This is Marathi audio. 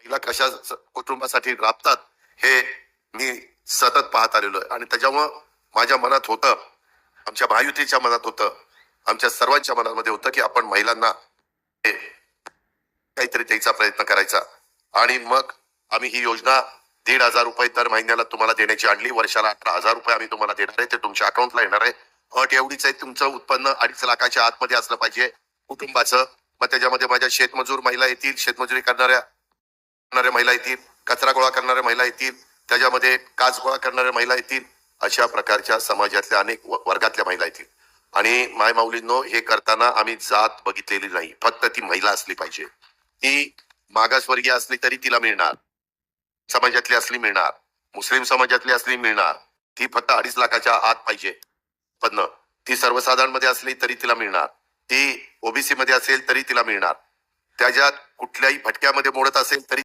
महिला कशा कुटुंबासाठी राबतात हे मी सतत पाहत आलेलो आहे. आणि त्याच्यामुळं माझ्या मनात होतं, आमच्या महायुतीच्या मनात होतं, आमच्या सर्वांच्या मनामध्ये होतं की आपण महिलांना काहीतरी द्यायचा प्रयत्न करायचा. आणि मग आम्ही ही योजना 1,500 रुपये दर महिन्याला तुम्हाला देण्याची आणली. वर्षाला 18,000 रुपये आम्ही तुम्हाला देणार आहे, ते तुमच्या अकाउंटला येणार आहे. अट एवढीच आहे, तुमचं उत्पन्न 2.5 लाखाच्या आतमध्ये असलं पाहिजे कुटुंबाचं. मग त्याच्यामध्ये माझ्या शेतमजूर महिला येतील, शेतमजुरी करणाऱ्या महिला येतील, कचरा गोळा करणाऱ्या महिला येतील, त्याच्यामध्ये काच गोळा करणाऱ्या महिला येतील, अशा प्रकारच्या समाजातल्या अनेक वर्गातल्या महिला येतील. आणि माय माऊलींनो, हे करताना आम्ही जात बघितलेली नाही, फक्त ती महिला असली पाहिजे. ती मागासवर्गीय असली तरी तिला मिळणार, समाजातली असली मिळणार, मुस्लिम समाजातली असली मिळणार. ती फक्त 2.5 लाखाच्या आत पाहिजे पण ती सर्वसाधारण मध्ये असली तरी तिला मिळणार, ती ओबीसी मध्ये असेल तरी तिला मिळणार, त्याच्यात कुठल्याही भटक्यामध्ये मोडत असेल तरी